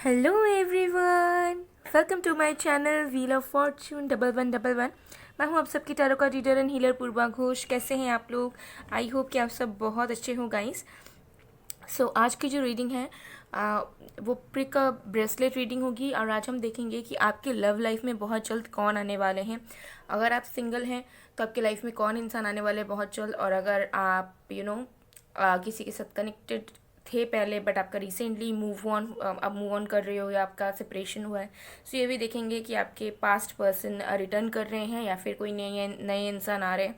Hello everyone, welcome to my channel wheel of fortune 1111। मैं हूं आप सबकी टैरो का reader and healer Purva Ghosh. कैसे हैं आप लोग? आई होप कि आप सब बहुत अच्छे हो गाइस। आज की जो रीडिंग है वो प्रिक ब्रेसलेट रीडिंग होगी और आज हम देखेंगे कि आपके लव लाइफ में बहुत जल्द कौन आने वाले हैं। अगर आप सिंगल हैं तो आपके लाइफ में कौन इंसान आने वाले हैं बहुत जल्द, और अगर आप किसी के साथ कनेक्टेड थे पहले बट आपका रिसेंटली अब मूव ऑन कर रहे हो या आपका सेपरेशन हुआ है, सो ये भी देखेंगे कि आपके पास्ट पर्सन रिटर्न कर रहे हैं या फिर कोई नए नए इंसान आ रहे हैं।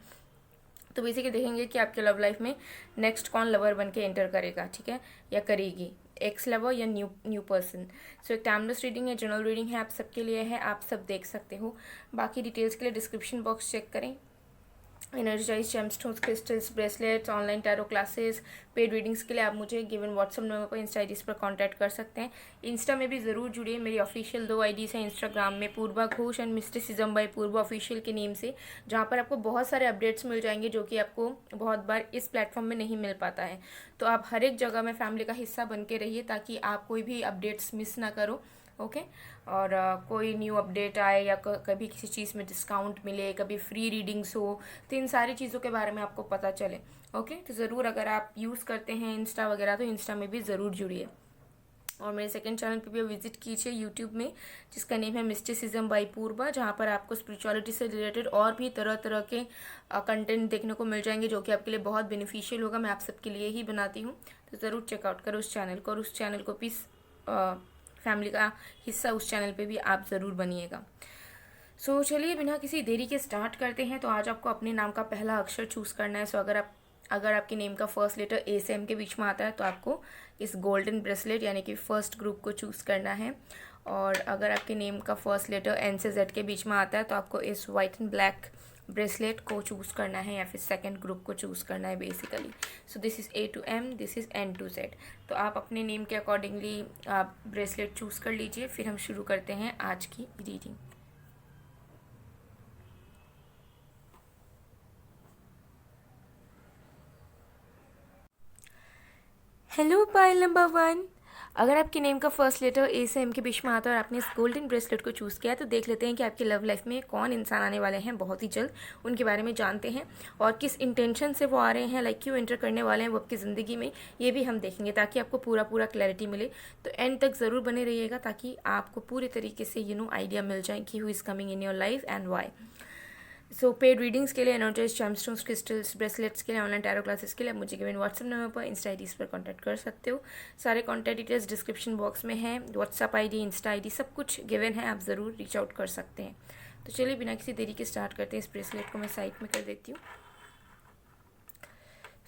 तो बेसिकली देखेंगे कि आपके लव लाइफ में नेक्स्ट कौन लवर बन के एंटर करेगा, ठीक है, या करेगी, एक्स लवर या न्यू पर्सन। एक टाइमलेस रीडिंग है, जनरल रीडिंग है, आप सबके लिए है, आप सब देख सकते हो। बाकी डिटेल्स के लिए डिस्क्रिप्शन बॉक्स चेक करें। Energise gemstones, crystals, bracelets, online tarot classes, paid readings के लिए आप मुझे गिवन व्हाट्सअप नंबर पर इंस्टा आईडीज़ पर कांटेक्ट कर सकते हैं। इंस्टा में भी ज़रूर जुड़िए, मेरी ऑफिशियल 2 आईडीज़ हैं इंस्टाग्राम में, Purva Ghosh and mysticism by Purva official के नेम से, जहाँ पर आपको बहुत सारे अपडेट्स मिल जाएंगे जो कि आपको बहुत बार इस प्लेटफॉर्म में नहीं मिल पाता है। तो आप हर एक जगह में फैमिली का हिस्सा बन के रहिए ताकि आप कोई भी अपडेट्स मिस ना करो। ओके और कोई न्यू अपडेट आए या कभी किसी चीज़ में डिस्काउंट मिले, कभी फ्री रीडिंग्स हो, तो इन सारी चीज़ों के बारे में आपको पता चले। ओके तो ज़रूर अगर आप यूज़ करते हैं इंस्टा वगैरह तो इंस्टा में भी ज़रूर जुड़िए, और मेरे सेकंड चैनल पे भी विजिट कीजिए यूट्यूब में, जिसका नेम है मिस्टिसिज्म बाय पूर्वा, जहाँ पर आपको स्पिरिचुअलिटी से रिलेटेड और भी तरह तरह के कंटेंट देखने को मिल जाएंगे जो कि आपके लिए बहुत बेनिफिशियल होगा। मैं आप सबके लिए ही बनाती हूँ, तो ज़रूर चेकआउट करो उस चैनल को, और उस चैनल को भी फैमिली का हिस्सा उस चैनल पे भी आप ज़रूर बनिएगा। चलिए बिना किसी देरी के स्टार्ट करते हैं। तो आज आपको अपने नाम का पहला अक्षर चूज़ करना है। अगर आपके नेम का फर्स्ट लेटर ए से एम के बीच में आता है तो आपको इस गोल्डन ब्रेसलेट यानी कि फर्स्ट ग्रुप को चूज़ करना है, और अगर आपके नेम का फर्स्ट लेटर एन से जेड के बीच में आता है तो आपको इस वाइट एंड ब्लैक ब्रेसलेट को चूज़ करना है या फिर सेकंड ग्रुप को चूज़ करना है basically. This is A to M, this is N to Z. तो आप अपने नेम के अकॉर्डिंगली आप ब्रेसलेट चूज़ कर लीजिए। फिर हम शुरू करते हैं आज की रीडिंग। Hello pile number 1। अगर आपके नेम का फर्स्ट लेटर ए से एम के बीच में आता है और आपने इस गोल्डन ब्रेसलेट को चूज़ किया, तो देख लेते हैं कि आपकी लव लाइफ में कौन इंसान आने वाले हैं बहुत ही जल्द। उनके बारे में जानते हैं और किस इंटेंशन से वो आ रहे हैं, लाइक क्यों एंटर करने वाले हैं वो आपकी ज़िंदगी में, ये भी हम देखेंगे ताकि आपको पूरा क्लैरिटी मिले। तो एंड तक ज़रूर बने रहिएगा ताकि आपको पूरे तरीके से आइडिया मिल जाए कि who is coming in your life and why. Paid readings के लिए, एनर्जाइज जेमस्टोन्स, क्रिस्टल्स, ब्रेसलेट्स के लिए, ऑनलाइन टैरो क्लासेस के लिए आप मुझे गिवन व्हाट्सअप नंबर पर इंस्टा आईडीज़ पर कांटेक्ट कर सकते हो। सारे कांटेक्ट डिटेल्स डिस्क्रिप्शन बॉक्स में है, व्हाट्सअप आईडी, इंस्टा आईडी सब कुछ गिवन है, आप ज़रूर रीच आउट कर सकते हैं। तो चलिए बिना किसी देरी के स्टार्ट करते हैं। इस ब्रेसलेट को मैं साइड में कर देती हूँ।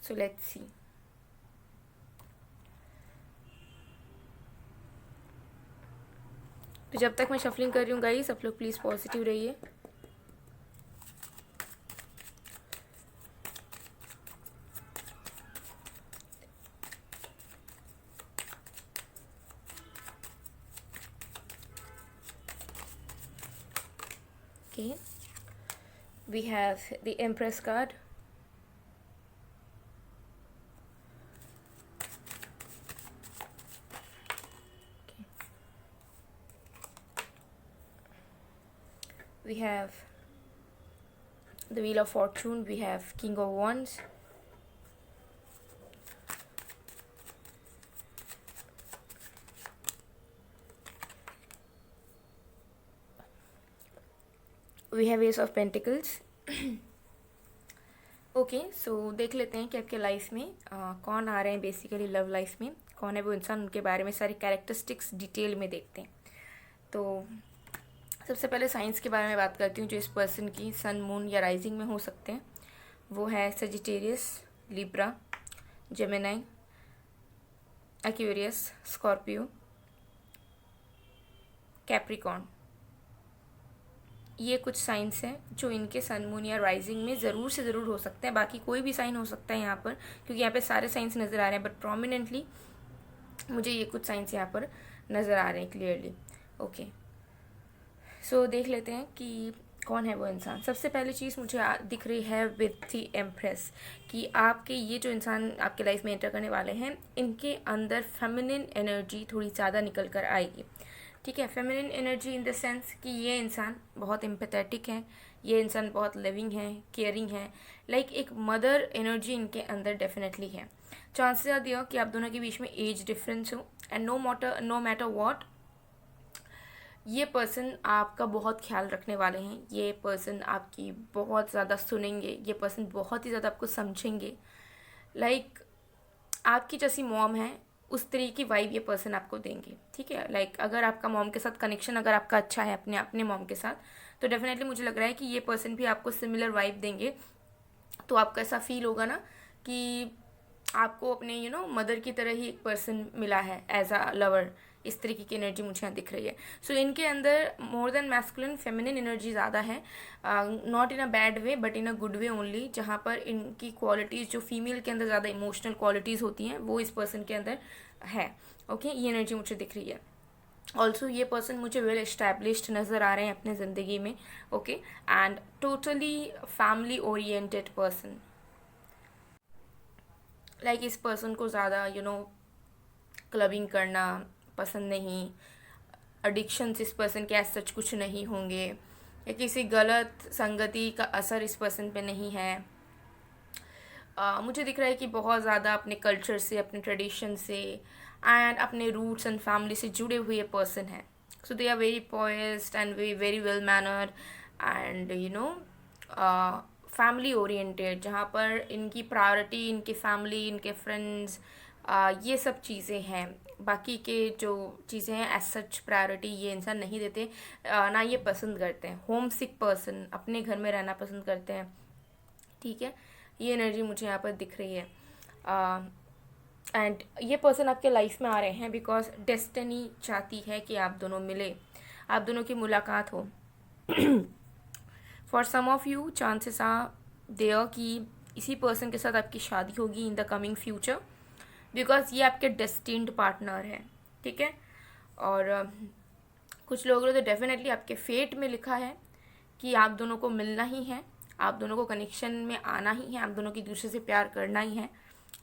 So let's see. तो जब तक मैं शफलिंग कर रही हूँ गाइस, आप लोग प्लीज़ पॉजिटिव रहिए। Okay, we have the Empress card, okay. We have the Wheel of Fortune, we have King of Wands, we have Ace of Pentacles। Okay देख लेते हैं कि आपके लाइफ में कौन आ रहे हैं। बेसिकली लव लाइफ में कौन है वो इंसान, उनके बारे में सारी कैरेक्टरिस्टिक्स डिटेल में देखते हैं। तो सबसे पहले साइंस के बारे में बात करती हूँ जो इस पर्सन की सन, मून या राइजिंग में हो सकते हैं। वो है Sagittarius, Libra, Gemini, Aquarius, Scorpio, Capricorn. ये कुछ साइंस हैं जो इनके सन, मून या राइजिंग में ज़रूर से ज़रूर हो सकते हैं। बाकी कोई भी साइन हो सकता है यहाँ पर, क्योंकि यहाँ पे सारे साइंस नज़र आ रहे हैं, बट प्रोमिनेंटली मुझे ये कुछ साइंस यहाँ पर नज़र आ रहे हैं क्लियरली। ओके देख लेते हैं कि कौन है वो इंसान? सबसे पहली चीज़ मुझे दिख रही है विथ द एम्प्रेस, कि आपके ये जो इंसान आपके लाइफ में एंटर करने वाले हैं, इनके अंदर फेमिनिन एनर्जी थोड़ी ज़्यादा निकल कर आएगी। ठीक है, feminine energy in the sense कि ये इंसान बहुत एम्पैथेटिक है, ये इंसान बहुत लिविंग है, केयरिंग है, लाइक एक मदर एनर्जी इनके अंदर डेफिनेटली है। चांसेस आर देयर कि आप दोनों के बीच में एज डिफरेंस हो, एंड नो मैटर व्हाट, ये पर्सन आपका बहुत ख्याल रखने वाले हैं, ये पर्सन आपकी बहुत ज़्यादा सुनेंगे, ये पर्सन बहुत ही ज़्यादा आपको समझेंगे। लाइक आपकी जैसी मॉम है उस तरीके की वाइब ये पर्सन आपको देंगे। ठीक है, लाइक अगर आपका मॉम के साथ कनेक्शन अगर आपका अच्छा है अपने अपने मॉम के साथ, तो डेफिनेटली मुझे लग रहा है कि ये पर्सन भी आपको सिमिलर वाइब देंगे। तो आपको ऐसा फील होगा ना कि आपको अपने मदर की तरह ही एक पर्सन मिला है एज अ लवर। इस तरीके की एनर्जी मुझे यहाँ दिख रही है। सो इनके अंदर more than masculine feminine energy ज़्यादा है, not in a bad way but in a good way only, जहाँ पर इनकी क्वालिटीज़ जो फीमेल के अंदर ज़्यादा इमोशनल क्वालिटीज़ होती हैं वो इस पर्सन के अंदर है। ओके, ये एनर्जी मुझे दिख रही है। ऑल्सो ये पर्सन मुझे वेल एस्टैब्लिश्ड नज़र आ रहे हैं अपने ज़िंदगी में। Okay, and totally family oriented person. Like इस पर्सन को ज़्यादा क्लबिंग करना पसंद नहीं, एडिक्शंस इस पर्सन के ऐसा सच कुछ नहीं होंगे, या किसी गलत संगति का असर इस पर्सन पे नहीं है। मुझे दिख रहा है कि बहुत ज़्यादा अपने कल्चर से, अपने ट्रेडिशन से एंड अपने रूट्स एंड फैमिली से जुड़े हुए पर्सन है। So they are very poised and very well mannered and family oriented, जहाँ पर इनकी प्रायोरिटी इनकी फैमिली, इनके फ्रेंड्स, ये सब चीज़ें हैं। बाकी के जो चीज़ें हैं एज सच प्रायोरिटी ये इंसान नहीं देते, ना ये पसंद करते हैं। होम सिक पर्सन, अपने घर में रहना पसंद करते हैं। ठीक है, ये एनर्जी मुझे यहाँ पर दिख रही है। एंड ये पर्सन आपके लाइफ में आ रहे हैं बिकॉज डेस्टिनी चाहती है कि आप दोनों मिले, आप दोनों की मुलाकात हो। For some of you chances are there कि इसी पर्सन के साथ आपकी शादी होगी in the coming future, because ये आपके डेस्टिन्ड पार्टनर है। ठीक है, और कुछ लोगों ने तो डेफिनेटली आपके फेट में लिखा है कि आप दोनों को मिलना ही है, आप दोनों को कनेक्शन में आना ही है, आप दोनों की दूसरे से प्यार करना ही है।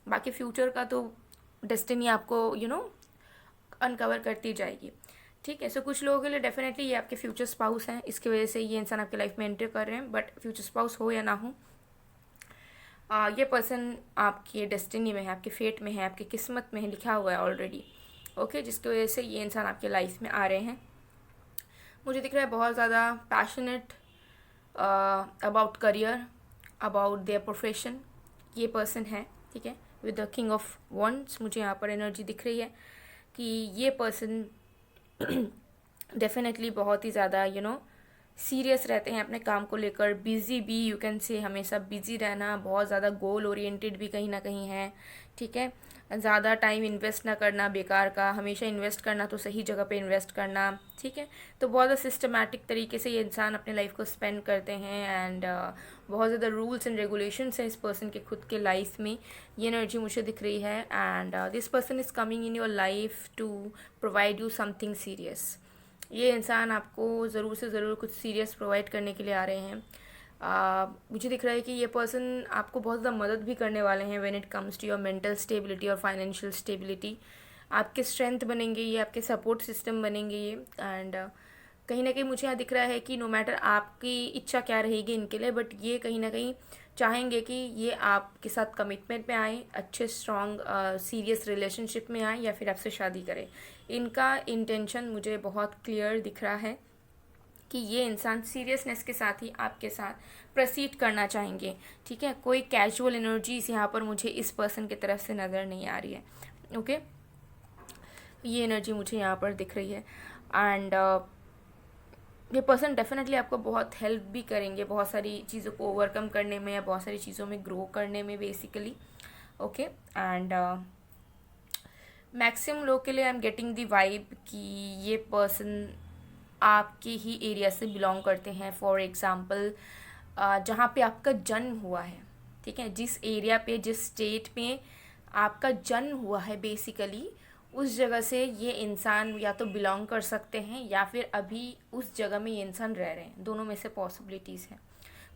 बाकी फ्यूचर का तो डेस्टिनी आपको अनकवर करती जाएगी। ठीक है, सो कुछ लोगों के लिए डेफिनेटली ये आपके फ्यूचर स्पाउस हैं, इसकी वजह से ये इंसान आपके लाइफ में एंटर कर रहे हैं। बट फ्यूचर स्पाउस हो या ना हो, ये पर्सन आपकी डेस्टिनी में है, आपके फेट में है, आपकी किस्मत में है, लिखा हुआ है ऑलरेडी। ओके, जिसकी वजह से ये इंसान आपके लाइफ में आ रहे हैं। मुझे दिख रहा है बहुत ज़्यादा passionate about career, about their profession ये पर्सन है। ठीक है, with the king of wands मुझे यहाँ पर एनर्जी दिख रही है कि ये पर्सन डेफिनेटली बहुत ही ज़्यादा सीरियस रहते हैं अपने काम को लेकर, बिजी भी यू कैन से, हमेशा बिजी रहना, बहुत ज़्यादा गोल ओरिएंटेड भी कहीं ना कहीं है। ठीक है, ज़्यादा टाइम इन्वेस्ट ना करना बेकार का, हमेशा इन्वेस्ट करना तो सही जगह पे इन्वेस्ट करना। ठीक है, तो बहुत ज़्यादा सिस्टमैटिक तरीके से ये इंसान अपने लाइफ को स्पेंड करते हैं एंड बहुत ज़्यादा रूल्स एंड रेगुलेशंस हैं इस पर्सन के खुद के लाइफ में। ये एनर्जी मुझे दिख रही है and this person is coming in your life to provide you something serious. ये इंसान आपको ज़रूर से ज़रूर कुछ सीरियस प्रोवाइड करने के लिए आ रहे हैं। मुझे दिख रहा है कि ये पर्सन आपको बहुत ज़्यादा मदद भी करने वाले हैं when it comes to your mental stability और फाइनेंशियल स्टेबिलिटी। आपके स्ट्रेंथ बनेंगे ये, आपके सपोर्ट सिस्टम बनेंगे ये। एंड कहीं ना कहीं मुझे यहाँ दिख रहा है कि नो मैटर आपकी इच्छा क्या रहेगी इनके लिए, बट ये कहीं ना कहीं चाहेंगे कि ये आपके साथ कमिटमेंट में आए, अच्छे स्ट्रॉन्ग सीरियस रिलेशनशिप में आए, या फिर आपसे शादी करें। इनका इंटेंशन मुझे बहुत क्लियर दिख रहा है कि ये इंसान सीरियसनेस के साथ ही आपके साथ प्रोसीड करना चाहेंगे। ठीक है, कोई कैजुअल एनर्जीज यहाँ पर मुझे इस पर्सन की तरफ से नज़र नहीं आ रही है। ओके, ये एनर्जी मुझे यहाँ पर दिख रही है एंड ये पर्सन डेफिनेटली आपको बहुत हेल्प भी करेंगे बहुत सारी चीज़ों को ओवरकम करने में या बहुत सारी चीज़ों में ग्रो करने में बेसिकली। ओके, एंड मैक्सिमम लोग के लिए I am getting the vibe कि ये पर्सन आपके ही एरिया से बिलोंग करते हैं। फॉर एग्ज़ाम्पल जहाँ पे आपका जन्म हुआ है, ठीक है, जिस एरिया पे जिस स्टेट में आपका जन्म हुआ है बेसिकली उस जगह से ये इंसान या तो बिलोंग कर सकते हैं या फिर अभी उस जगह में ये इंसान रह रहे हैं, दोनों में से पॉसिबिलिटीज़ हैं।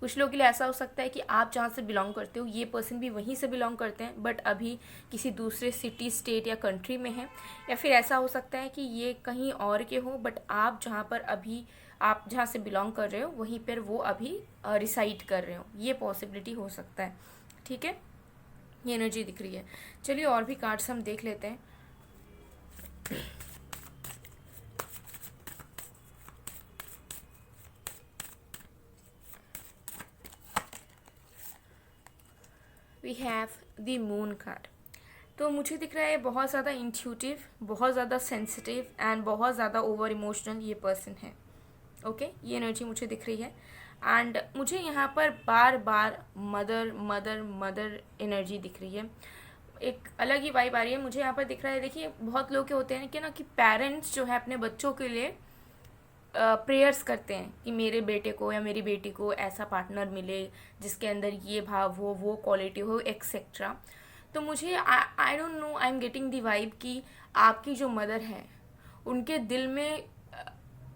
कुछ लोगों के लिए ऐसा हो सकता है कि आप जहाँ से बिलोंग करते हो ये पर्सन भी वहीं से बिलोंग करते हैं बट अभी किसी दूसरे सिटी, स्टेट या कंट्री में है। या फिर ऐसा हो सकता है कि ये कहीं और के हो बट आप जहाँ पर अभी, आप जहाँ से बिलोंग कर रहे हो वहीं पर वो अभी रिसाइड कर रहे हो, ये पॉसिबिलिटी हो सकता है। ठीक है, ये एनर्जी दिख रही है। चलिए और भी कार्ड्स हम देख लेते हैं। We have the moon card. तो मुझे दिख रहा है बहुत ज़्यादा इंट्यूटिव, बहुत ज़्यादा सेंसिटिव एंड बहुत ज़्यादा ओवर इमोशनल ये पर्सन है। ओके, ये एनर्जी मुझे दिख रही है। एंड मुझे यहाँ पर बार बार मदर मदर मदर एनर्जी दिख रही है। एक अलग ही वाइब आ रही है मुझे यहाँ पर दिख रहा है। देखिए बहुत लोग के होते हैं कि पेरेंट्स जो है अपने बच्चों के लिए प्रेयर्स करते हैं कि मेरे बेटे को या मेरी बेटी को ऐसा पार्टनर मिले जिसके अंदर ये भाव हो, वो क्वालिटी हो, एक्सेट्रा। तो मुझे I don't know, I am getting the vibe कि आपकी जो मदर है उनके दिल में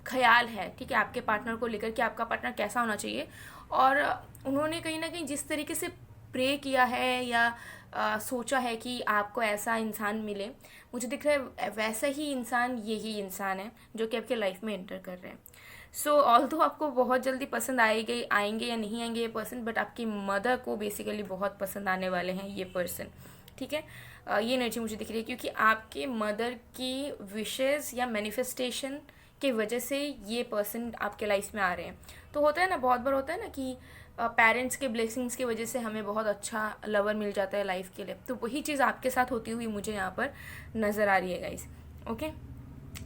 ख्याल है, ठीक है, आपके पार्टनर को लेकर कि आपका पार्टनर कैसा होना चाहिए। और उन्होंने कहीं ना कहीं जिस तरीके से प्रे किया है या सोचा है कि आपको ऐसा इंसान मिले, मुझे दिख रहा है वैसा ही इंसान यही इंसान है जो कि आपके लाइफ में एंटर कर रहे हैं। सो ऑल्दो आपको बहुत जल्दी पसंद आएंगे या नहीं आएंगे ये पर्सन, बट आपकी मदर को बेसिकली बहुत पसंद आने वाले हैं ये पर्सन। ठीक है, ये एनर्जी मुझे दिख रही है क्योंकि आपके मदर की विशेस या मैनिफेस्टेशन की वजह से ये पर्सन आपके लाइफ में आ रहे हैं। तो होता है ना, बहुत बार होता है ना कि पेरेंट्स के ब्लेसिंग्स की वजह से हमें बहुत अच्छा लवर मिल जाता है लाइफ के लिए। तो वही चीज़ आपके साथ होती हुई मुझे यहाँ पर नज़र आ रही है गाइस। ओके,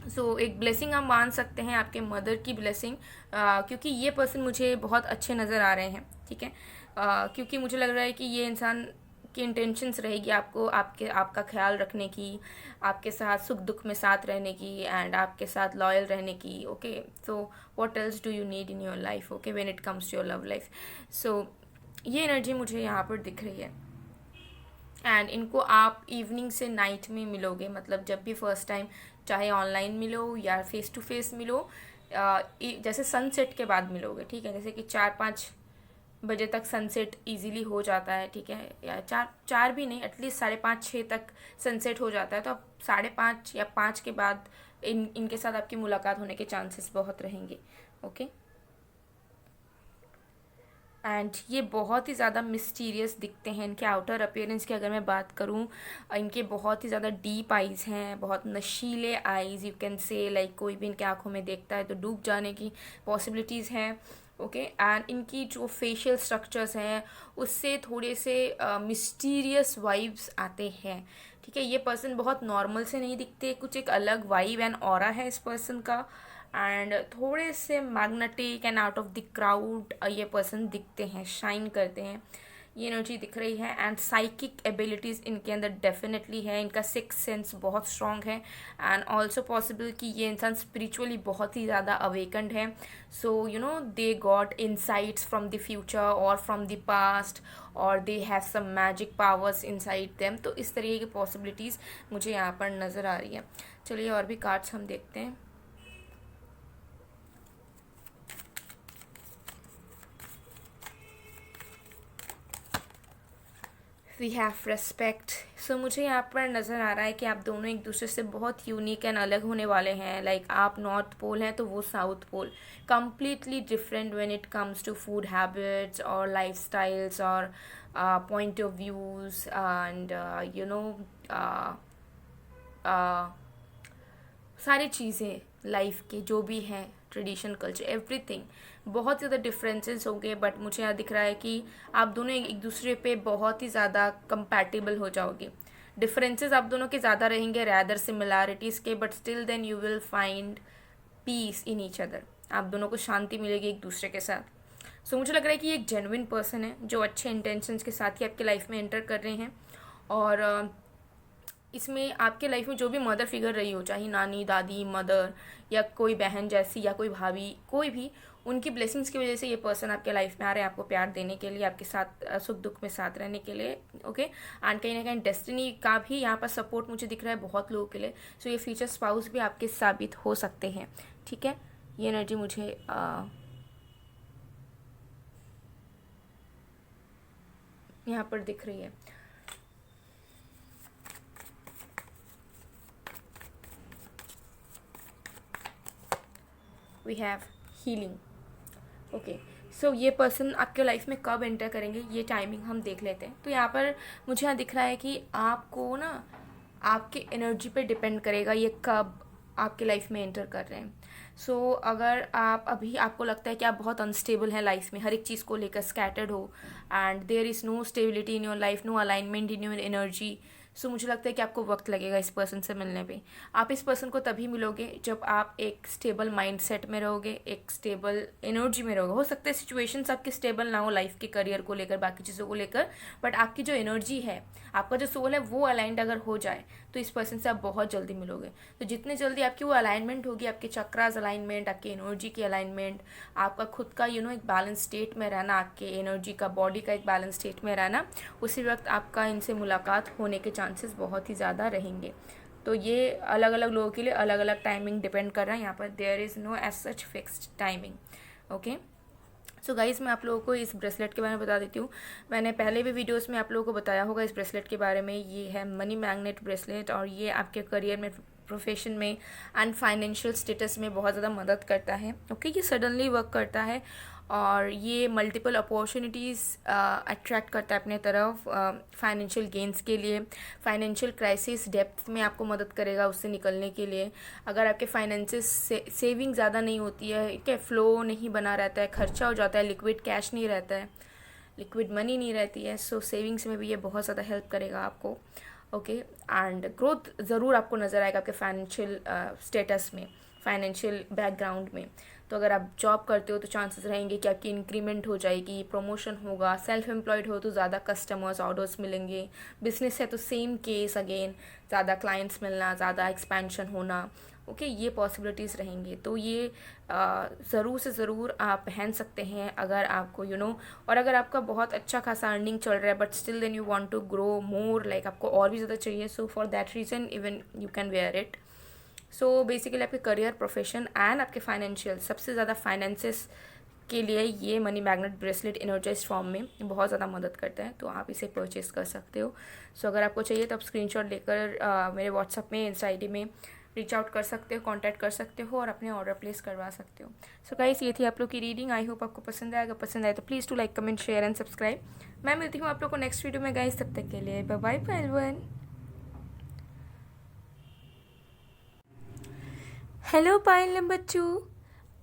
सो एक ब्लेसिंग आप मान सकते हैं, आपके मदर की ब्लेसिंग, क्योंकि ये पर्सन मुझे बहुत अच्छे नज़र आ रहे हैं। ठीक है, क्योंकि मुझे लग रहा है कि ये इंसान की इंटेंशंस रहेगी आपको, आपका ख्याल रखने की, आपके साथ सुख दुख में साथ रहने की एंड आपके साथ लॉयल रहने की। Okay, so what else do you need in your life, okay, when it comes to your love life. So ये एनर्जी मुझे यहाँ पर दिख रही है। एंड इनको आप इवनिंग से नाइट में मिलोगे, मतलब जब भी फर्स्ट टाइम, चाहे ऑनलाइन मिलो या फेस टू फेस मिलो, जैसे सनसेट के बाद मिलोगे। ठीक है, जैसे कि 4-5 बजे तक सनसेट इजीली हो जाता है। ठीक है, या चार भी नहीं, एटलीस्ट 5:30-6 तक सनसेट हो जाता है। तो आप 5:30 या 5 के बाद इनके साथ आपकी मुलाकात होने के चांसेस बहुत रहेंगे। ओके, एंड ये बहुत ही ज़्यादा मिस्टीरियस दिखते हैं। इनके आउटर अपीयरेंस की अगर मैं बात करूँ, इनके बहुत ही ज़्यादा डीप आइज़ हैं, बहुत नशीले eyes, you can say like कोई भी इनके आँखों में देखता है तो डूब जाने की पॉसिबिलिटीज़ हैं। ओके, एंड इनकी जो फेशियल स्ट्रक्चर्स हैं उससे थोड़े से मिस्टीरियस वाइब्स आते हैं। ठीक है, ये पर्सन बहुत नॉर्मल से नहीं दिखते, कुछ एक अलग वाइब एंड ऑरा है इस पर्सन का। एंड थोड़े से magnetic and out of the crowd ये पर्सन दिखते हैं, शाइन करते हैं, ये एनर्जी दिख रही है। एंड साइकिक एबिलिटीज़ इनके अंदर डेफिनेटली है, इनका सिक्स सेंस बहुत स्ट्रॉन्ग है। एंड ऑल्सो पॉसिबल कि ये इंसान स्पिरिचुअली बहुत ही ज़्यादा अवेकन्ड है। So you know they got insights from the future और फ्रॉम द पास्ट, और they have some magic powers inside them. तो इस तरीके की पॉसिबिलिटीज़ मुझे यहाँ पर नज़र आ रही है। चलिए और भी कार्ड्स हम देखते हैं। We have respect. सो मुझे यहाँ पर नज़र आ रहा है कि आप दोनों एक दूसरे से बहुत यूनिक एंड अलग होने वाले हैं। लाइक आप नॉर्थ पोल हैं तो वो south pole, completely different when it comes to food habits और लाइफ स्टाइल्स और point of views and you know सारी चीज़ें लाइफ के जो भी हैं, ट्रेडिशन, कल्चर, एवरीथिंग, बहुत ज़्यादा डिफरेंसेस होंगे। बट मुझे यहाँ दिख रहा है कि आप दोनों एक दूसरे पे बहुत ही ज़्यादा कंपैटिबल हो जाओगे। डिफरेंसेस आप दोनों के ज़्यादा रहेंगे रैदर सिमिलैरिटीज़ के, but still then you will find peace in each other. आप दोनों को शांति मिलेगी एक दूसरे के साथ। सो मुझे लग रहा है कि ये एक जेन्युइन पर्सन है जो अच्छे इंटेंशंस के साथ ही आपके लाइफ में एंटर कर रहे हैं। और इसमें आपके लाइफ में जो भी मदर फिगर रही हो, चाहे नानी, दादी, मदर या कोई बहन जैसी या कोई भाभी, कोई भी, उनकी ब्लेसिंग्स की वजह से ये पर्सन आपके लाइफ में आ रहे हैं, आपको प्यार देने के लिए, आपके साथ सुख दुख में साथ रहने के लिए, ओके। एंड कहीं ना कहीं डेस्टिनी का भी यहाँ पर सपोर्ट मुझे दिख रहा है बहुत लोगों के लिए। सो ये फ्यूचर स्पाउस भी आपके साबित हो सकते हैं, ठीक है। ये एनर्जी मुझे यहाँ पर दिख रही है। We have healing, okay. So ये पर्सन आपके लाइफ में कब एंटर करेंगे ये टाइमिंग हम देख लेते हैं। तो यहाँ पर मुझे यहाँ दिख रहा है कि आपको ना आपके एनर्जी पे डिपेंड करेगा ये कब आपके लाइफ में एंटर कर रहे हैं। सो अगर आप अभी आपको लगता है कि आप बहुत अनस्टेबल हैं लाइफ में, हर एक चीज़ को लेकर स्कैटर्ड हो and there is no stability in your life, no alignment in your energy, so मुझे लगता है कि आपको वक्त लगेगा इस पर्सन से मिलने पे। आप इस पर्सन को तभी मिलोगे जब आप एक स्टेबल माइंडसेट में रहोगे, एक स्टेबल एनर्जी में रहोगे। हो सकता है सिचुएशंस आपकी स्टेबल ना हो लाइफ के, करियर को लेकर, बाकी चीज़ों को लेकर, बट आपकी जो एनर्जी है, आपका जो सोल है वो अलाइंड अगर हो जाए तो इस पर्सन से आप बहुत जल्दी मिलोगे। तो जितने जल्दी आपकी वो अलाइनमेंट होगी, आपके चक्रास अलाइनमेंट, आपकी एनर्जी की अलाइनमेंट, आपका खुद का एक बैलेंस स्टेट में रहना, आपके एनर्जी का, बॉडी का एक बैलेंस स्टेट में रहना, उसी वक्त आपका इनसे मुलाकात होने के चांसेस बहुत ही ज़्यादा रहेंगे। तो ये अलग अलग लोगों के लिए अलग अलग टाइमिंग डिपेंड कर रहा है। यहाँ पर there is no as such fixed timing, okay. So guys, मैं आप लोगों को इस ब्रेसलेट के बारे में बता देती हूँ। मैंने पहले भी वीडियोस में आप लोगों को बताया होगा इस ब्रेसलेट के बारे में। ये है मनी मैग्नेट ब्रेसलेट और ये आपके करियर में, प्रोफेशन में एंड फाइनेंशियल स्टेटस में बहुत ज़्यादा मदद करता है, ओके। ये सडनली वर्क करता है और ये मल्टीपल अपॉर्चुनिटीज़ अट्रैक्ट करता है अपने तरफ फाइनेंशियल गेंस के लिए। फाइनेंशियल क्राइसिस डेप्थ में आपको मदद करेगा उससे निकलने के लिए। अगर आपके फाइनेंसिस सेविंग ज़्यादा नहीं होती है, क्या फ्लो नहीं बना रहता है, खर्चा हो जाता है, लिक्विड कैश नहीं रहता है, लिक्विड मनी नहीं रहती है, सो सेविंग्स में भी ये बहुत ज़्यादा हेल्प करेगा आपको, ओके। एंड ग्रोथ ज़रूर आपको नज़र आएगा आपके फाइनेंशियल स्टेटस में, फाइनेंशियल बैकग्राउंड में। तो अगर आप जॉब करते हो तो चांसेस रहेंगे कि आपकी इंक्रीमेंट हो जाएगी, प्रमोशन होगा। सेल्फ एम्प्लॉयड हो तो ज़्यादा कस्टमर्स, ऑर्डर्स मिलेंगे। बिजनेस है तो सेम केस अगेन, ज़्यादा क्लाइंट्स मिलना, ज़्यादा एक्सपेंशन होना, ओके। ये पॉसिबिलिटीज़ रहेंगे। तो ये ज़रूर से ज़रूर आप पहन सकते हैं अगर आपको और अगर आपका बहुत अच्छा खासा अर्निंग चल रहा है but still then you want to grow more, like आपको और भी ज़्यादा चाहिए, so for that reason even you can wear it. So basically आपके करियर, प्रोफेशन एंड आपके फाइनेंशियल, सबसे ज़्यादा फाइनेंसेस के लिए ये money magnet bracelet energize form में बहुत ज़्यादा मदद करता है। तो आप इसे परचेस कर सकते हो। सो अगर आपको चाहिए तो आप स्क्रीनशॉट लेकर मेरे व्हाट्सअप में, इंस्टा आईडी में रीच आउट कर सकते हो, कांटेक्ट कर सकते हो और अपने ऑर्डर प्लेस करवा सकते हो। सो गाइस, ये थी आप लोग की रीडिंग। आई होप आपको पसंद आएगा। पसंद आए तो please to like, comment, share and subscribe. मैं मिलती हूँ आप लोग को नेक्स्ट वीडियो में गाइस, तब तक के लिए bye bye everyone. Hello Payal number 2,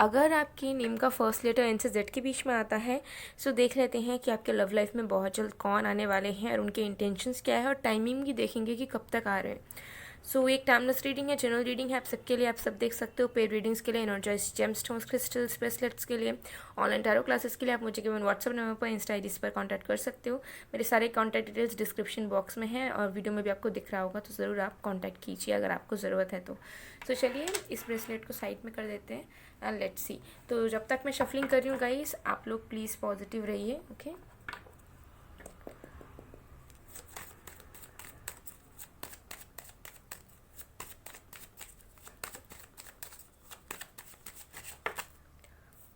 अगर आपके नेम का फर्स्ट लेटर एन से जेड के बीच में आता है, सो देख लेते हैं कि आपके लव लाइफ में बहुत जल्द कौन आने वाले हैं और उनके इंटेंशंस क्या है, और टाइमिंग भी देखेंगे कि कब तक आ रहे हैं। सो एक टाइमलेस रीडिंग है, जनरल रीडिंग है आप सबके लिए, आप सब देख सकते हो। पेड रीडिंग्स के लिए, एनर्जाइज जेमस्टोन्स, क्रिस्टल्स, ब्रेसलेट्स के लिए, ऑनलाइन टैरो क्लासेस के लिए आप मुझे केवल व्हाट्सअप नंबर पर, इंस्टा आईडीज पर कांटेक्ट कर सकते हो। मेरे सारे कॉन्टैक्ट डिटेल्स डिस्क्रिप्शन बॉक्स में है और वीडियो में भी आपको दिख रहा होगा, तो ज़रूर आप कॉन्टैक्ट कीजिए अगर आपको ज़रूरत है तो। चलिए इस ब्रेसलेट को साइड में कर देते हैं एंड लेट्स सी। तो जब तक मैं शफलिंग कर रही हूँ गाइस, आप लोग प्लीज़ पॉजिटिव रहिए, okay.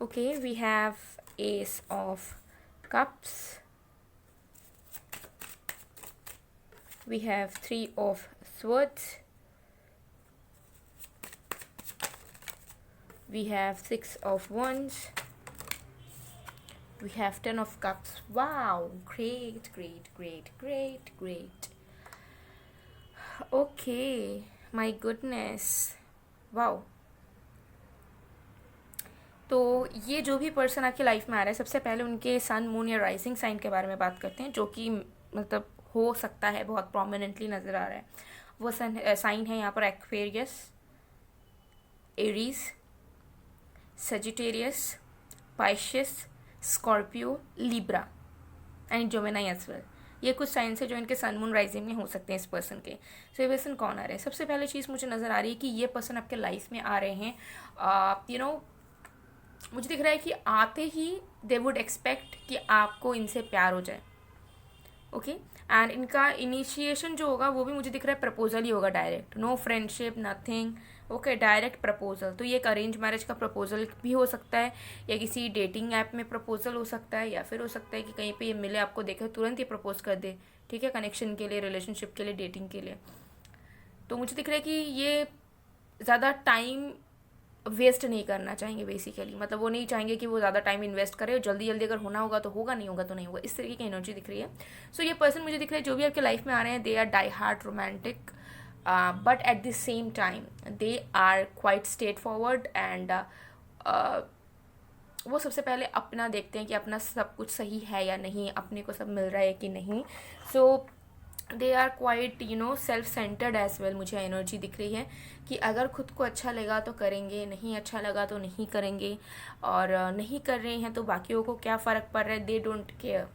Okay, we have Ace of Cups, we have 3 of Swords, we have 6 of Wands, we have 10 of Cups. Wow, great, great, great, great, great. Okay, my goodness, wow. तो ये जो भी person आपकी life में आ रहा है, सबसे पहले उनके सन, मून या राइजिंग साइन के बारे में बात करते हैं, जो कि मतलब हो सकता है बहुत प्रोमिनेंटली नज़र आ रहा है। वो साइन है यहाँ पर Aquarius, Aries, Sagittarius, Pisces, Scorpio, Libra and Gemini as well. ये कुछ साइंस है जो इनके सन, मून, राइजिंग में हो सकते हैं इस पर्सन के। सो ये पर्सन कौन आ रहे हैं? सबसे पहले चीज़ मुझे नज़र आ रही है कि ये पर्सन आपके लाइफ में आ रहे हैं मुझे दिख रहा है कि आते ही दे वुड एक्सपेक्ट कि आपको इनसे प्यार हो जाए, ओके। एंड इनका इनिशिएशन जो होगा वो भी मुझे दिख रहा है प्रपोजल ही होगा, direct, no friendship nothing, okay, direct proposal. तो ये एक अरेंज मैरिज का प्रपोजल भी हो सकता है, या किसी डेटिंग ऐप में प्रपोजल हो सकता है, या फिर हो सकता है कि कहीं पे ये मिले, आपको देखे तुरंत ये प्रपोज कर दे, ठीक है, कनेक्शन के लिए, रिलेशनशिप के लिए, डेटिंग के लिए। तो मुझे दिख रहा है कि ये ज़्यादा टाइम वेस्ट नहीं करना चाहेंगे बेसिकली, मतलब वो नहीं चाहेंगे कि वो ज़्यादा टाइम इन्वेस्ट करे, और जल्दी जल्दी अगर होना होगा तो होगा, नहीं होगा तो नहीं होगा, इस तरीके की एनर्जी दिख रही है। सो ये पर्सन मुझे दिख रहा है जो भी आपके लाइफ में आ रहे हैं, they are die heart romantic, but at the same time they are quite straightforward, and वो सबसे पहले अपना देखते हैं कि अपना सब कुछ सही है या नहीं, अपने को सब मिल रहा है कि नहीं। So they are quite self centred as well. मुझे एनर्जी दिख रही है कि अगर खुद को अच्छा लगा तो करेंगे, नहीं अच्छा लगा तो नहीं करेंगे, और नहीं कर रहे हैं तो बाकियों को क्या फ़र्क पड़ रहा है, दे डोंट केयर,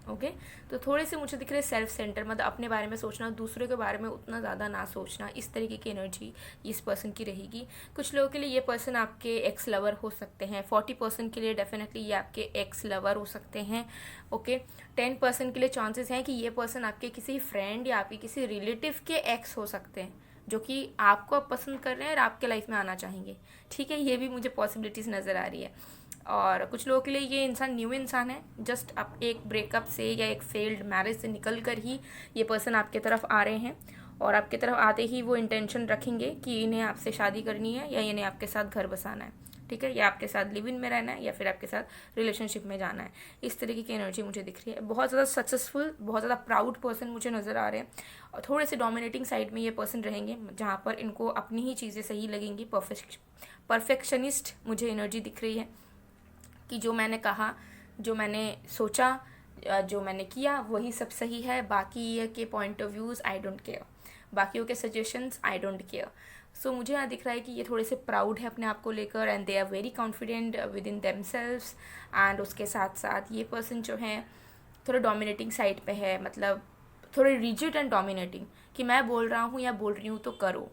ओके। तो थोड़े से मुझे दिख रहे सेल्फ सेंटर, मतलब अपने बारे में सोचना, दूसरे के बारे में उतना ज़्यादा ना सोचना, इस तरीके की एनर्जी इस पर्सन की रहेगी। कुछ लोगों के लिए ये पर्सन आपके एक्स लवर हो सकते हैं, 40% के लिए डेफिनेटली ये आपके एक्स लवर हो सकते हैं, ओके। 10% के लिए चांसेस हैं कि ये पर्सन आपके किसी फ्रेंड या आपके किसी रिलेटिव के एक्स हो सकते हैं, जो कि आपको अब पसंद कर रहे हैं और आपके लाइफ में आना चाहेंगे, ठीक है। ये भी मुझे पॉसिबिलिटीज़ नज़र आ रही है। और कुछ लोगों के लिए ये इंसान न्यू इंसान है, जस्ट अब एक ब्रेकअप से या एक फेल्ड मैरिज से निकल कर ही ये पर्सन आपके तरफ आ रहे हैं, और आपके तरफ आते ही वो इंटेंशन रखेंगे कि इन्हें आपसे शादी करनी है, या इन्हें आपके साथ घर बसाना है, ठीक है, या आपके साथ लिव इन में रहना है, या फिर आपके साथ रिलेशनशिप में जाना है। इस तरीके की एनर्जी मुझे दिख रही है। बहुत ज़्यादा सक्सेसफुल, बहुत ज़्यादा प्राउड पर्सन मुझे नज़र आ रहे हैं, और थोड़े से डोमिनेटिंग साइड में ये पर्सन रहेंगे, जहाँ पर इनको अपनी ही चीज़ें सही लगेंगी। परफेक्शनिस्ट मुझे एनर्जी दिख रही है कि जो मैंने कहा, जो मैंने सोचा, जो मैंने किया वही सब सही है, बाकी ये के point of views I don't care, बाकियों के सजेशंस आई डोंट केयर। सो मुझे यहाँ दिख रहा है कि ये थोड़े से प्राउड है अपने आप को लेकर, and they are very confident within themselves. And उसके साथ साथ ये पर्सन जो है थोड़ा डोमिनेटिंग साइड पे है, मतलब थोड़े रिजिड एंड डोमिनेटिंग, कि मैं बोल रहा हूँ या बोल रही हूँ तो करो,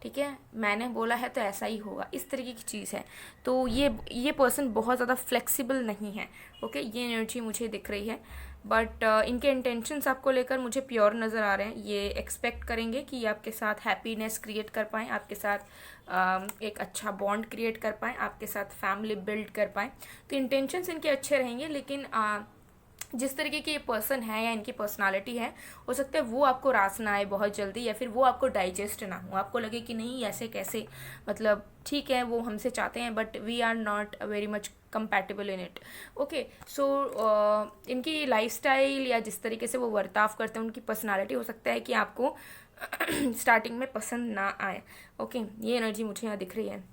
ठीक है, मैंने बोला है तो ऐसा ही होगा, इस तरीके की चीज़ है। तो ये पर्सन बहुत ज़्यादा फ्लेक्सिबल नहीं है, ओके, ये एनर्जी मुझे दिख रही है। बट इनके इंटेंशंस आपको लेकर मुझे प्योर नज़र आ रहे हैं। ये एक्सपेक्ट करेंगे कि ये आपके साथ हैप्पीनेस क्रिएट कर पाएँ, आपके साथ एक अच्छा बॉन्ड क्रिएट कर पाएँ, आपके साथ फैमिली बिल्ड कर पाएँ। तो इंटेंशंस इनके अच्छे रहेंगे, लेकिन जिस तरीके की ये पर्सन है या इनकी पर्सनालिटी है, हो सकता है वो आपको रास ना आए बहुत जल्दी, या फिर वो आपको डाइजेस्ट ना हो, आपको लगे कि नहीं ऐसे कैसे, मतलब ठीक है वो हमसे चाहते हैं but we are not very much compatible in it, okay. So इनकी लाइफस्टाइल या जिस तरीके से वो बर्ताव करते हैं, उनकी पर्सनालिटी हो सकता है कि आपको स्टार्टिंग में पसंद ना आए, ओके। ये एनर्जी मुझे यहाँ दिख रही है।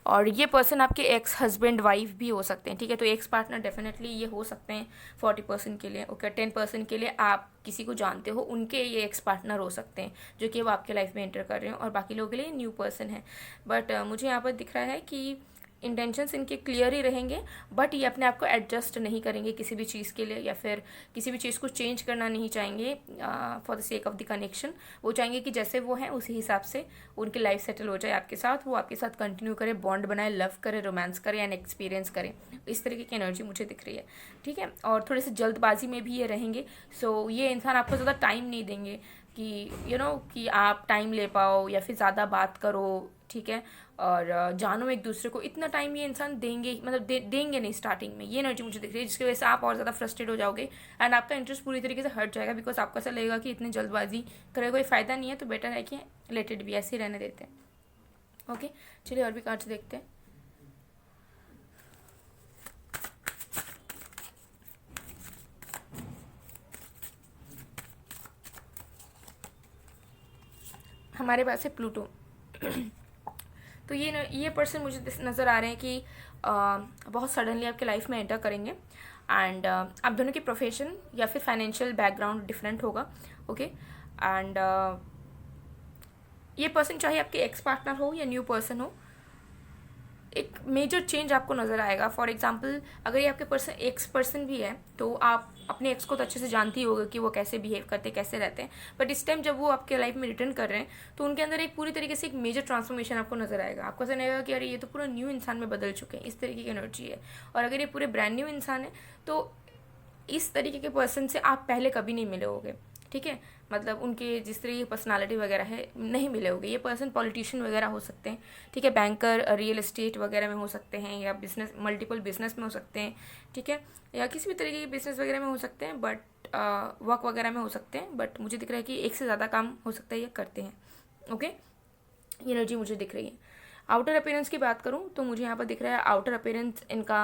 और ये पर्सन आपके एक्स हस्बैंड वाइफ भी हो सकते हैं, ठीक है। तो एक्स पार्टनर डेफिनेटली ये हो सकते हैं 40% के लिए, ओके। 10% के लिए आप किसी को जानते हो, उनके ये एक्स पार्टनर हो सकते हैं जो कि वो आपके लाइफ में एंटर कर रहे हैं, और बाकी लोगों के लिए न्यू पर्सन है। बट मुझे यहाँ पर दिख रहा है कि इंटेंशंस इनके क्लियर ही रहेंगे, बट ये अपने आप को एडजस्ट नहीं करेंगे किसी भी चीज़ के लिए, या फिर किसी भी चीज़ को चेंज करना नहीं चाहेंगे for the sake of the connection. वो चाहेंगे कि जैसे वो हैं उसी हिसाब से उनकी लाइफ सेटल हो जाए आपके साथ, वो आपके साथ कंटिन्यू करे, बॉन्ड बनाए, लव करे, रोमांस करे एंड एक्सपीरियंस करें। इस तरीके की एनर्जी मुझे दिख रही है, ठीक है। और थोड़े से जल्दबाजी में भी ये रहेंगे। सो ये इंसान आपको ज़्यादा टाइम नहीं देंगे कि कि आप टाइम ले पाओ या फिर ज़्यादा बात करो, ठीक है, और जानो एक दूसरे को। इतना टाइम ये इंसान देंगे, मतलब देंगे नहीं स्टार्टिंग में। ये एनर्जी मुझे दिख रही है, जिसकी वजह से आप और ज़्यादा फ्रस्ट्रेट हो जाओगे एंड आपका इंटरेस्ट पूरी तरीके से हट जाएगा, बिकॉज आपको ऐसा लगेगा कि इतनी जल्दबाजी करे कोई फ़ायदा नहीं है, तो बेटर है कि लेट इट भी, ऐसे ही रहने देते हैं, ओके। चलिए और भी कार्ड्स देखते हैं। हमारे पास है प्लूटो। तो ये पर्सन मुझे नज़र आ रहे हैं कि बहुत सडनली आपके लाइफ में एंटर करेंगे, एंड आप दोनों की प्रोफेशन या फिर फाइनेंशियल बैकग्राउंड डिफरेंट होगा, ओके। एंड ये पर्सन चाहे आपके एक्स पार्टनर हो या न्यू पर्सन हो, एक मेजर चेंज आपको नज़र आएगा। फॉर एग्जांपल अगर ये आपके एक्स पर्सन भी है तो आप अपने एक्स को तो अच्छे से जानती होगा कि वो कैसे बिहेव करते, कैसे रहते हैं, बट इस टाइम जब वो आपके लाइफ में रिटर्न कर रहे हैं तो उनके अंदर एक पूरी तरीके से एक मेजर ट्रांसफॉर्मेशन आपको नजर आएगा। आपको ऐसा नहीं आएगा कि अरे ये तो पूरा न्यू इंसान में बदल चुके हैं, इस तरीके की एनर्जी है। और अगर ये पूरे ब्रांड न्यू इंसान है तो इस तरीके के पर्सन से आप पहले कभी नहीं मिले होगे, ठीक है। मतलब उनके जिस तरह की पर्सनालिटी वगैरह है नहीं मिले होगे। ये पर्सन पॉलिटिशियन वगैरह हो सकते हैं, ठीक है, बैंकर, रियल एस्टेट वगैरह में हो सकते हैं, या बिजनेस, मल्टीपल बिजनेस में हो सकते हैं, ठीक है, या किसी भी तरीके के बिजनेस वगैरह में हो सकते हैं, बट वर्क वगैरह में हो सकते हैं। बट मुझे दिख रहा है कि एक से ज़्यादा काम हो सकता है ये करते हैं। ओके, ये एनर्जी मुझे दिख रही है। आउटर अपीयरेंस की बात करूँ तो मुझे यहाँ पर दिख रहा है आउटर अपीयरेंस इनका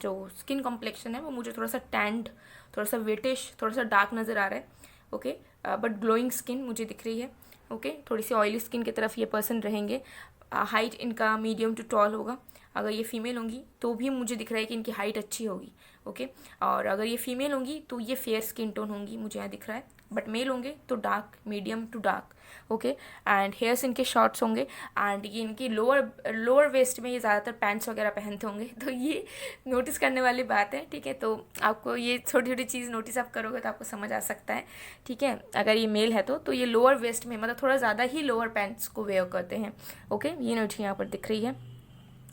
जो स्किन कॉम्प्लेक्शन है वो मुझे थोड़ा सा टैंड, थोड़ा सा वेटिश, थोड़ा सा डार्क नज़र आ रहा है। ओके, बट ग्लोइंग स्किन मुझे दिख रही है। ओके, थोड़ी सी ऑयली स्किन की तरफ ये पर्सन रहेंगे। हाइट इनका मीडियम टू टॉल होगा। अगर ये फीमेल होंगी तो भी मुझे दिख रहा है कि इनकी हाइट अच्छी होगी। ओके, और अगर ये फीमेल होंगी तो ये फेयर स्किन टोन होंगी, मुझे यहाँ दिख रहा है। बट मेल होंगे तो dark, medium to dark. Okay, and hairs इनके शॉर्ट्स होंगे, एंड ये इनकी लोअर वेस्ट में ये ज़्यादातर पैंट्स वगैरह पहनते होंगे। तो ये नोटिस करने वाली बात है, ठीक है। तो आपको ये छोटी छोटी चीज़ नोटिस आप करोगे तो आपको समझ आ सकता है, ठीक है। अगर ये मेल है तो ये लोअर वेस्ट में, मतलब थोड़ा ज़्यादा ही लोअर पैंट्स को वेयर करते हैं। ओके, ये एनर्जी यहाँ पर दिख रही है।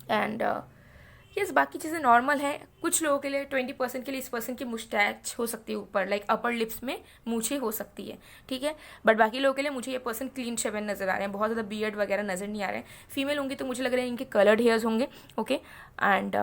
एंड यस, बाकी चीज़ें नॉर्मल है। कुछ लोगों के लिए 20% के लिए इस पर्सन की मुस्टैच हो सकती है ऊपर, लाइक अपर लिप्स में मूछे हो सकती है, ठीक है। बट बाकी लोगों के लिए मुझे ये पर्सन क्लीन शेवन नजर आ रहे हैं, बहुत ज़्यादा बियर्ड वगैरह नजर नहीं आ रहे हैं। फीमेल होंगी तो मुझे लग रहा है इनके कलर्ड हेयर्स होंगे। ओके, एंड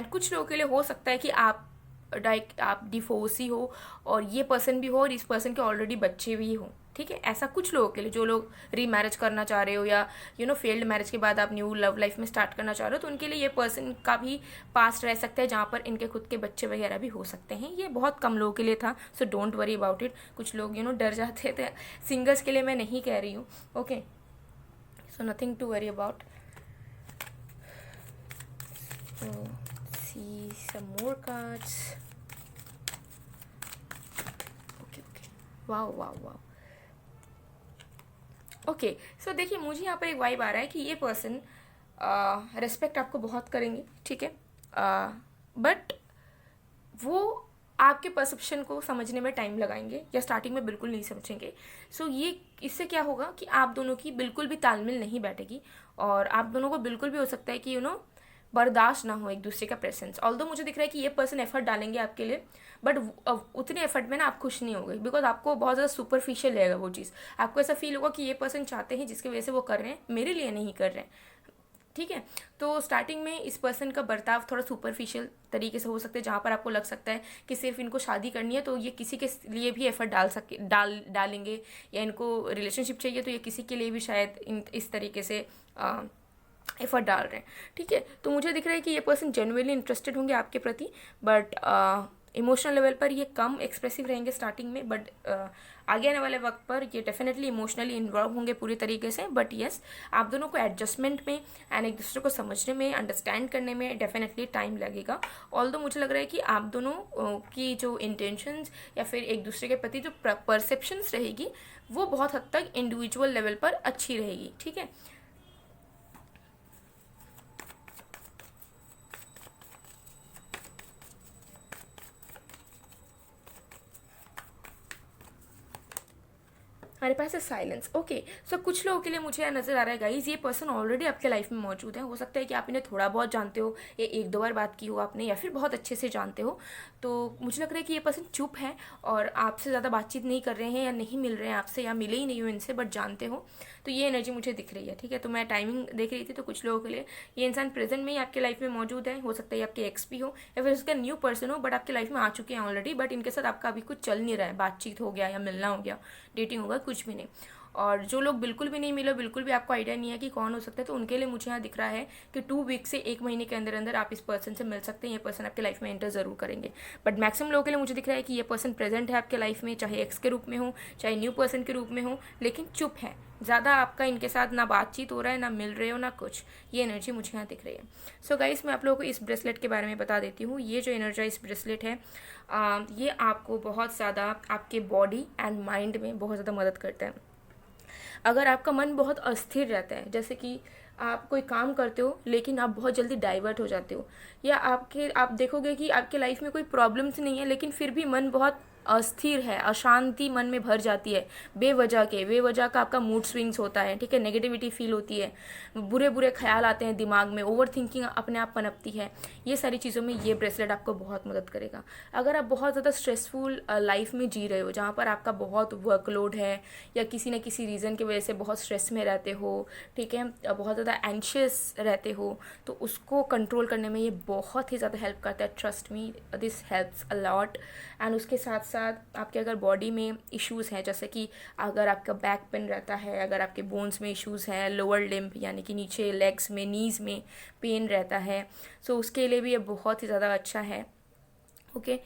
कुछ लोगों के लिए हो सकता है कि आप डिवोर्सी हो और ये पर्सन भी हो और इस पर्सन के ऑलरेडी बच्चे भी हो, ठीक है। ऐसा कुछ लोगों के लिए, जो लोग रीमैरिज करना चाह रहे हो या फेल्ड मैरिज के बाद आप न्यू लव लाइफ में स्टार्ट करना चाह रहे हो, तो उनके लिए ये पर्सन का भी पास्ट रह सकता है जहाँ पर इनके खुद के बच्चे वगैरह भी हो सकते हैं। ये बहुत कम लोगों के लिए था, so don't worry about it. कुछ लोग डर जाते थे। सिंगल्स के लिए मैं नहीं कह रही हूँ। Okay, so nothing to worry about. See some more cards. Okay. Wow. Okay, so देखिए मुझे यहाँ पर एक वाइब आ रहा है कि ये पर्सन रेस्पेक्ट आपको बहुत करेंगे, ठीक है, बट वो आपके परसेप्शन को समझने में टाइम लगाएंगे या स्टार्टिंग में बिल्कुल नहीं समझेंगे। सो ये इससे क्या होगा कि आप दोनों की बिल्कुल भी तालमेल नहीं बैठेगी और आप दोनों को बिल्कुल भी हो सकता है कि बर्दाश्त ना हो एक दूसरे का प्रेजेंस। ऑल्दो मुझे दिख रहा है कि ये पर्सन एफर्ट डालेंगे आपके लिए, बट उतने एफर्ट में ना आप खुश नहीं होगे, बिकॉज आपको बहुत ज़्यादा सुपरफिशियल लगेगा वो चीज़। आपको ऐसा फील होगा कि ये पर्सन चाहते हैं जिसकी वजह से वो कर रहे हैं, मेरे लिए नहीं कर रहे हैं, ठीक है। तो स्टार्टिंग में इस पर्सन का बर्ताव थोड़ा सुपरफिशियल तरीके से हो सकता है, जहाँ पर आपको लग सकता है कि सिर्फ इनको शादी करनी है तो ये किसी के लिए भी एफर्ट डालेंगे, या इनको रिलेशनशिप चाहिए तो ये किसी के लिए भी शायद इस तरीके से एफर्ट डाल रहे हैं, ठीक है। तो मुझे दिख रहा है कि ये पर्सन जेन्युइनली इंटरेस्टेड होंगे आपके प्रति, बट इमोशनल लेवल पर ये कम एक्सप्रेसिव रहेंगे स्टार्टिंग में, बट आगे आने वाले वक्त पर ये डेफिनेटली इमोशनली इन्वॉल्व होंगे पूरी तरीके से। बट यस, आप दोनों को एडजस्टमेंट में एंड एक दूसरे को समझने में, अंडरस्टैंड करने में डेफिनेटली टाइम लगेगा। ऑल्दो मुझे लग रहा है कि आप दोनों की जो इंटेंशंस या फिर एक दूसरे के प्रति जो परसेप्शंस रहेगी वो बहुत हद तक इंडिविजुअल लेवल पर अच्छी रहेगी, ठीक है। हमारे पास है साइलेंस। ओके, सो कुछ लोगों के लिए मुझे नज़र आ रहा है गाइज, ये पर्सन ऑलरेडी आपके लाइफ में मौजूद है। हो सकता है कि आप इन्हें थोड़ा बहुत जानते हो, या एक दो बार बात की हो आपने, या फिर बहुत अच्छे से जानते हो। तो मुझे लग रहा है कि ये पर्सन चुप है और आपसे ज़्यादा बातचीत नहीं कर रहे हैं, या नहीं मिल रहे हैं आपसे, या मिले ही नहीं हो इनसे, बट जानते हो। तो ये एनर्जी मुझे दिख रही है, ठीक है। तो मैं टाइमिंग देख रही थी, तो कुछ लोगों के लिए ये इंसान प्रेजेंट में ही आपके लाइफ में मौजूद है। हो सकता है आपके एक्स भी हो या फिर उसका न्यू पर्सन हो, बट आपके लाइफ में आ चुके हैं ऑलरेडी, बट इनके साथ आपका अभी कुछ चल नहीं रहा है, बातचीत हो गया या मिलना हो गया, डेटिंग होगा, कुछ भी नहीं। और जो लोग बिल्कुल भी नहीं मिले, बिल्कुल भी आपको आइडिया नहीं है कि कौन हो सकता है, तो उनके लिए मुझे यहाँ दिख रहा है कि 2 वीक से 1 महीने के अंदर अंदर आप इस पर्सन से मिल सकते हैं। ये पर्सन आपके लाइफ में एंटर जरूर करेंगे, बट मैक्सिमम लोगों के लिए मुझे दिख रहा है कि ये पर्सन प्रेजेंट है आपके लाइफ में, चाहे एक्स के रूप में हो, चाहे न्यू पर्सन के रूप में हो, लेकिन चुप है। ज़्यादा आपका इनके साथ ना बातचीत हो रहा है, ना मिल रहे हो, ना कुछ। ये एनर्जी मुझे यहाँ दिख रही है। सो गाइस, मैं आप लोगों को इस ब्रेसलेट के बारे में बता देती हूँ। ये जो एनर्जाइज ब्रेसलेट है, ये आपको बहुत ज़्यादा आपके बॉडी एंड माइंड में बहुत ज़्यादा मदद करता है। अगर आपका मन बहुत अस्थिर रहता है, जैसे कि आप कोई काम करते हो लेकिन आप बहुत जल्दी डाइवर्ट हो जाते हो, या आप देखोगे कि आपके लाइफ में कोई प्रॉब्लम्स नहीं है लेकिन फिर भी मन बहुत अस्थिर है, अशांति मन में भर जाती है बेवजह का आपका मूड स्विंग्स होता है, ठीक है, नेगेटिविटी फील होती है, बुरे बुरे ख्याल आते हैं दिमाग में, ओवर थिंकिंग अपने आप पनपती है। ये सारी चीज़ों में ये ब्रेसलेट आपको बहुत मदद करेगा। अगर आप बहुत ज़्यादा स्ट्रेसफुल लाइफ में जी रहे हो, जहाँ पर आपका बहुत वर्कलोड है या किसी न किसी रीज़न की वजह से बहुत स्ट्रेस में रहते हो, ठीक है, बहुत ज़्यादा एंशियस रहते हो, तो उसको कंट्रोल करने में ये बहुत ही ज़्यादा हेल्प करता है। Trust me, this helps a lot. And उसके साथ साथ आपके अगर बॉडी में इश्यूज़ हैं, जैसे कि अगर आपका बैक पेन रहता है, अगर आपके बोन्स में इश्यूज़ हैं, लोअर लिम्ब यानी कि नीचे लेग्स में, नीज़ में पेन रहता है, सो उसके लिए भी ये बहुत ही ज़्यादा अच्छा है। ओके,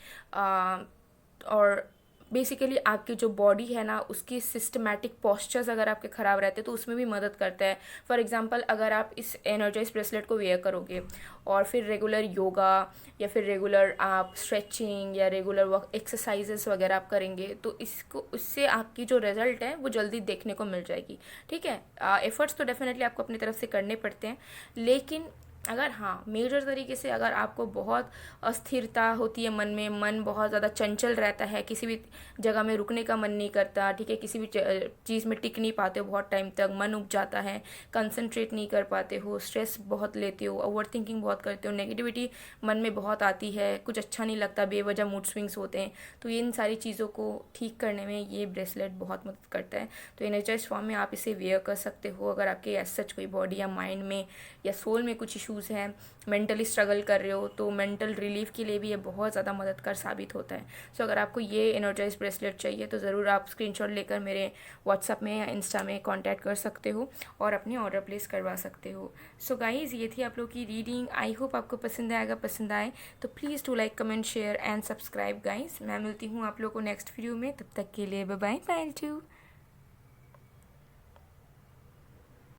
और बेसिकली आपकी जो बॉडी है ना, उसकी सिस्टमैटिक पॉस्चर्स अगर आपके ख़राब रहते हैं तो उसमें भी मदद करता है। फॉर एग्जांपल, अगर आप इस एनर्जाइज ब्रेसलेट को वेयर करोगे और फिर रेगुलर योगा या फिर रेगुलर आप स्ट्रेचिंग या रेगुलर वर्क एक्सरसाइजेस वगैरह आप करेंगे, तो इससे आपकी जो रिज़ल्ट है वो जल्दी देखने को मिल जाएगी, ठीक है। एफर्ट्स तो डेफिनेटली आपको अपनी तरफ से करने पड़ते हैं, लेकिन अगर हाँ मेजर तरीके से अगर आपको बहुत अस्थिरता होती है मन में, मन बहुत ज़्यादा चंचल रहता है, किसी भी जगह में रुकने का मन नहीं करता, ठीक है, किसी भी चीज़ में टिक नहीं पाते हो बहुत टाइम तक, मन उब जाता है, कंसंट्रेट नहीं कर पाते हो, स्ट्रेस बहुत लेते हो, ओवर थिंकिंग बहुत करते हो, नेगेटिविटी मन में बहुत आती है, कुछ अच्छा नहीं लगता, बेवजह मूड स्विंग्स होते हैं, तो इन सारी चीज़ों को ठीक करने में ये ब्रेसलेट बहुत मदद करता है। तो एनर्जाइज फॉर्म में आप इसे वेयर कर सकते हो। अगर आपके एज सच कोई बॉडी या माइंड में या सोल में कुछ इश्यूज़ हैं, मेंटली स्ट्रगल कर रहे हो, तो मेंटल रिलीफ के लिए भी ये बहुत ज़्यादा मददगार साबित होता है। सो अगर आपको ये एनर्जाइज ब्रेसलेट चाहिए तो ज़रूर आप स्क्रीनशॉट लेकर मेरे व्हाट्सअप में या इंस्टा में कांटेक्ट कर सकते हो और अपने ऑर्डर प्लेस करवा सकते हो। सो गाइज़, ये थी आप लोग की रीडिंग। आई होप आपको पसंद आएगा। पसंद आए तो please to like, comment, share and subscribe guys. मैं मिलती हूँ आप लोग को नेक्स्ट वीडियो में, तब तक के लिए बाय बाय, बाय टू।